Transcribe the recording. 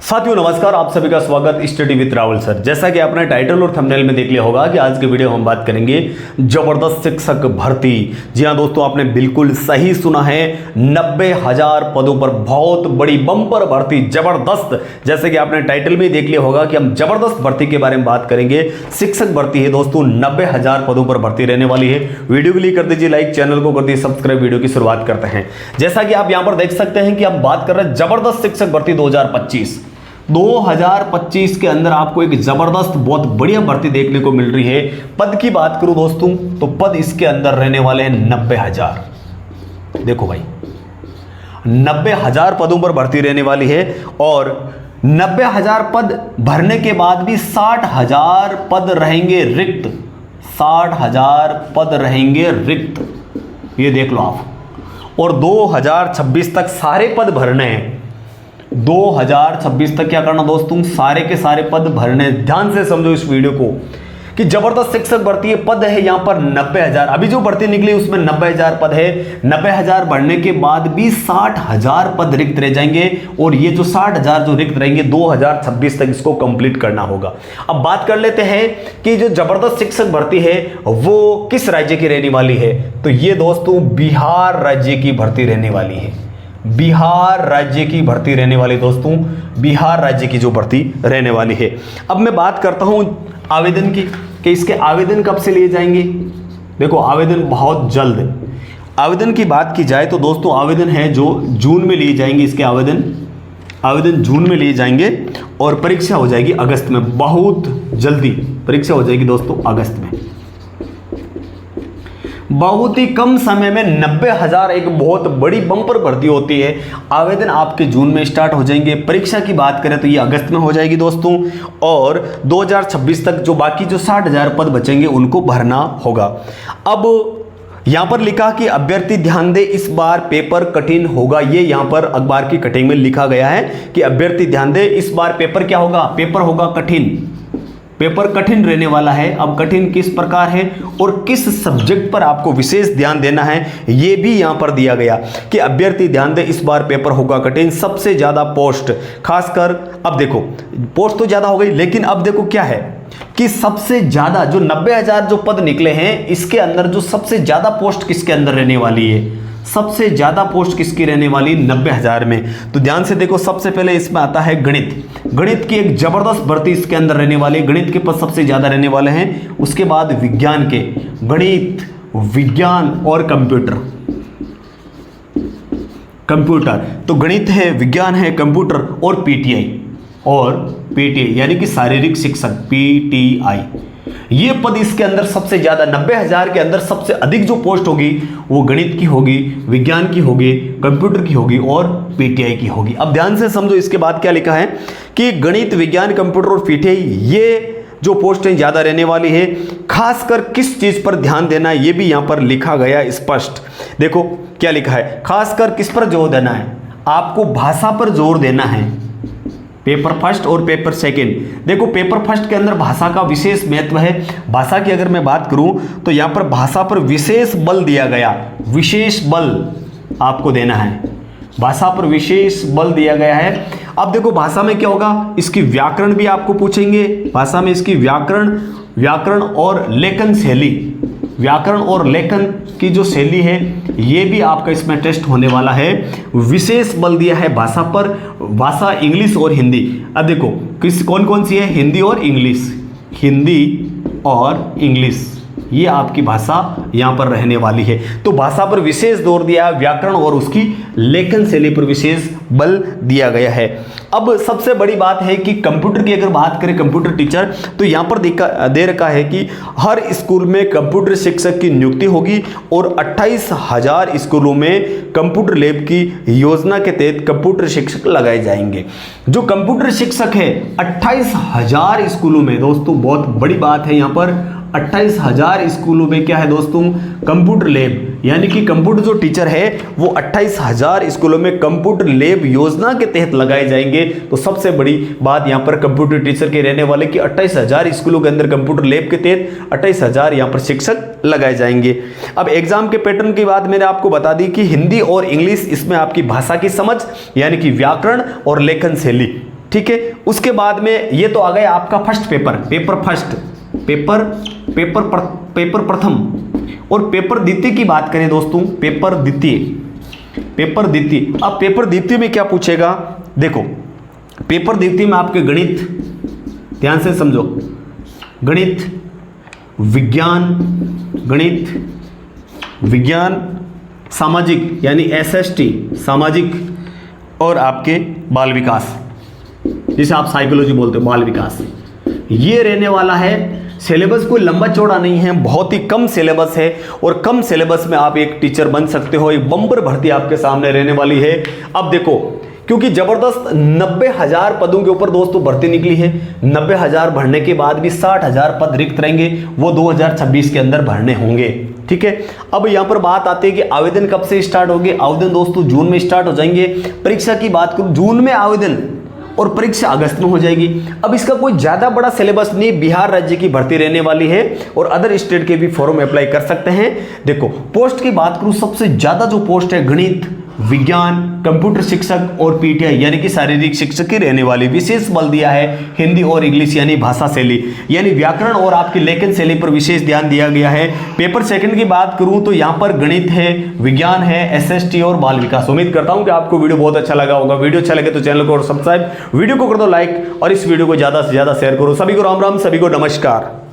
साथियों नमस्कार, आप सभी का स्वागत स्टडी विद राहुल सर। जैसा कि आपने टाइटल और थंबनेल में देख लिया होगा कि आज के वीडियो हम बात करेंगे जबरदस्त शिक्षक भर्ती। जी हां दोस्तों, आपने बिल्कुल सही सुना है, 90,000 पदों पर बहुत बड़ी बम्पर भर्ती, जबरदस्त। जैसे कि आपने टाइटल में देख लिया होगा कि हम जबरदस्त भर्ती के बारे में बात करेंगे। शिक्षक भर्ती है दोस्तों, 90,000 पदों पर भर्ती रहने वाली है। वीडियो के लिए कर दीजिए लाइक, चैनल को कर दीजिए सब्सक्राइब। वीडियो की शुरुआत करते हैं। जैसा कि आप यहां पर देख सकते हैं कि हम बात कर रहे हैं जबरदस्त शिक्षक भर्ती 2025 के अंदर आपको एक जबरदस्त बहुत बढ़िया भर्ती देखने को मिल रही है। पद की बात करूं दोस्तों तो पद इसके अंदर रहने वाले हैं 90,000। देखो भाई, 90,000 पदों पर भर्ती रहने वाली है और 90,000 पद भरने के बाद भी 60,000 पद रहेंगे रिक्त। 60,000 पद रहेंगे रिक्त, ये देख लो आप। और 2026 तक सारे पद भरने हैं। 2026 तक क्या करना दोस्तों, सारे के सारे पद भरने। ध्यान से समझो इस वीडियो को कि जबरदस्त शिक्षक भर्ती है। पद है यहां पर 90,000। अभी जो भर्ती निकली उसमें 90,000 पद है। 90,000 भरने के बाद भी 60,000 पद रिक्त रह जाएंगे और ये जो 60,000 जो रिक्त रहेंगे 2026 तक इसको कंप्लीट करना होगा। अब बात कर लेते हैं कि जो जबरदस्त शिक्षक भर्ती है वो किस राज्य की रहने वाली है। तो ये दोस्तों बिहार राज्य की भर्ती रहने वाली है। बिहार राज्य की भर्ती रहने वाली दोस्तों, बिहार राज्य की जो भर्ती रहने वाली है। अब मैं बात करता हूं आवेदन की कि इसके आवेदन कब से लिए जाएंगे। देखो आवेदन बहुत जल्द। आवेदन की बात की जाए तो दोस्तों आवेदन है जो जून में लिए जाएंगे। इसके आवेदन जून में लिए जाएंगे और परीक्षा हो जाएगी अगस्त में। बहुत जल्दी परीक्षा हो जाएगी दोस्तों अगस्त में। बहुत ही कम समय में 90,000 एक बहुत बड़ी बम्पर भर्ती होती है। आवेदन आपके जून में स्टार्ट हो जाएंगे। परीक्षा की बात करें तो ये अगस्त में हो जाएगी दोस्तों और 2026 तक जो बाकी जो 60,000 पद बचेंगे उनको भरना होगा। अब यहां पर लिखा कि अभ्यर्थी ध्यान दे, इस बार पेपर कठिन होगा। ये यहां पर अखबार की कटिंग में लिखा गया है कि अभ्यर्थी ध्यान दे, इस बार पेपर क्या होगा, पेपर होगा कठिन। पेपर कठिन रहने वाला है। अब कठिन किस प्रकार है और किस सब्जेक्ट पर आपको विशेष ध्यान देना है ये भी यहां पर दिया गया कि अभ्यर्थी ध्यान दे, इस बार पेपर होगा कठिन। सबसे ज्यादा पोस्ट, खासकर अब देखो पोस्ट तो ज्यादा हो गई, लेकिन अब देखो क्या है कि सबसे ज्यादा जो 90,000 जो पद निकले हैं इसके अंदर जो सबसे ज्यादा पोस्ट किसके अंदर रहने वाली है। सबसे ज्यादा पोस्ट किसकी रहने वाली, 90,000 में। तो ध्यान से देखो, सबसे पहले इसमें आता है गणित। गणित की एक जबरदस्त भर्ती इसके अंदर रहने वाली है। गणित के पद सबसे ज्यादा रहने वाले हैं। उसके बाद विज्ञान के, गणित, विज्ञान और कंप्यूटर। तो गणित है, विज्ञान है, कंप्यूटर और पीटीआई यानी कि शारीरिक शिक्षक, पीटीआई। ये पद इसके अंदर सबसे ज्यादा 90,000 के अंदर सबसे अधिक जो पोस्ट होगी वो गणित की होगी, विज्ञान की होगी, कंप्यूटर की होगी और पीटीआई की होगी। अब ध्यान से समझो इसके बाद क्या लिखा है कि गणित, विज्ञान, कंप्यूटर और पीटीआई ये जो पोस्टें ज्यादा रहने वाली है। खासकर किस चीज पर ध्यान देना है ये भी यहां पर लिखा गया स्पष्ट। देखो क्या लिखा है, खासकर किस पर जोर देना है, आपको भाषा पर जोर देना है। पेपर फर्स्ट और पेपर सेकंड। देखो पेपर फर्स्ट के अंदर भाषा का विशेष महत्व है। भाषा की अगर मैं बात करूं तो यहां पर भाषा पर विशेष बल दिया गया, विशेष बल आपको देना है। भाषा पर विशेष बल दिया गया है। अब देखो भाषा में क्या होगा, इसकी व्याकरण भी आपको पूछेंगे। भाषा में इसकी व्याकरण और लेखन शैली, व्याकरण और लेखन की जो शैली है ये भी आपका इसमें टेस्ट होने वाला है। विशेष बल दिया है भाषा पर, भाषा इंग्लिश और हिंदी। अब देखो कौन कौन सी है, हिंदी और इंग्लिश, हिंदी और इंग्लिश, ये आपकी भाषा यहां पर रहने वाली है। तो भाषा पर विशेष जोर दिया है, व्याकरण और उसकी लेखन शैली पर विशेष बल दिया गया है। अब सबसे बड़ी बात है कि कंप्यूटर की अगर बात करें, कंप्यूटर टीचर, तो यहां पर दे रखा है कि हर स्कूल में कंप्यूटर शिक्षक की नियुक्ति होगी और 28,000 स्कूलों में कंप्यूटर लैब की योजना के तहत कंप्यूटर शिक्षक लगाए जाएंगे। जो कंप्यूटर शिक्षक है 28,000 स्कूलों में, दोस्तों बहुत बड़ी बात है। यहां पर 28,000 स्कूलों में क्या है दोस्तों, कंप्यूटर लैब, यानी कि कंप्यूटर जो टीचर है वो 28,000 स्कूलों में कंप्यूटर लैब योजना के तहत लगाए जाएंगे। तो सबसे बड़ी बात यहां पर कंप्यूटर टीचर के रहने वाले कि 28,000 स्कूलों के अंदर कंप्यूटर लैब के तहत 28,000 यहां पर शिक्षक लगाए जाएंगे। अब एग्जाम के पैटर्न की बात मैंने आपको बता दी कि हिंदी और इंग्लिश, इसमें आपकी भाषा की समझ यानी कि व्याकरण और लेखन शैली, ठीक है। उसके बाद में ये तो आ गया आपका फर्स्ट पेपर, पेपर प्रथम। और पेपर द्वितीय की बात करें दोस्तों, पेपर द्वितीय। अब पेपर द्वितीय में क्या पूछेगा, देखो पेपर द्वितीय में आपके गणित, ध्यान से समझो, गणित विज्ञान सामाजिक यानी SST सामाजिक, और आपके बाल विकास जिसे आप साइकोलॉजी बोलते हो, बाल विकास, ये रहने वाला है। सिलेबस कोई लंबा चौड़ा नहीं है, बहुत ही कम सिलेबस है, और कम सिलेबस में आप एक टीचर बन सकते हो। एक बम्पर भर्ती आपके सामने रहने वाली है। अब देखो, क्योंकि जबरदस्त 90,000 पदों के ऊपर दोस्तों भर्ती निकली है, 90,000 भरने के बाद भी 60,000 पद रिक्त रहेंगे, वो 2026 के अंदर भरने होंगे, ठीक है। अब यहां पर बात आती है कि आवेदन कब से स्टार्ट होंगे। आवेदन दोस्तों जून में स्टार्ट हो जाएंगे। परीक्षा की बात करूं, जून में आवेदन और परीक्षा अगस्त में हो जाएगी। अब इसका कोई ज्यादा बड़ा सिलेबस नहीं, बिहार राज्य की भर्ती रहने वाली है, और अदर स्टेट के भी फॉर्म अप्लाई कर सकते हैं। देखो पोस्ट की बात करूं, सबसे ज्यादा जो पोस्ट है गणित विज्ञान, कंप्यूटर शिक्षक और PTI यानी कि शारीरिक शिक्षक की रहने वाली। विशेष बल दिया है हिंदी और इंग्लिश यानी भाषा शैली, यानी व्याकरण और आपकी लेखन शैली पर विशेष ध्यान दिया गया है। पेपर सेकंड की बात करूं तो यहां पर गणित है, विज्ञान है, SST और बाल विकास। उम्मीद करता हूं कि आपको वीडियो बहुत अच्छा लगा होगा। वीडियो अच्छा लगे तो चैनल को सब्सक्राइब, वीडियो को कर दो लाइक, और इस वीडियो को ज्यादा से ज्यादा शेयर करो। सभी को राम राम, सभी को नमस्कार।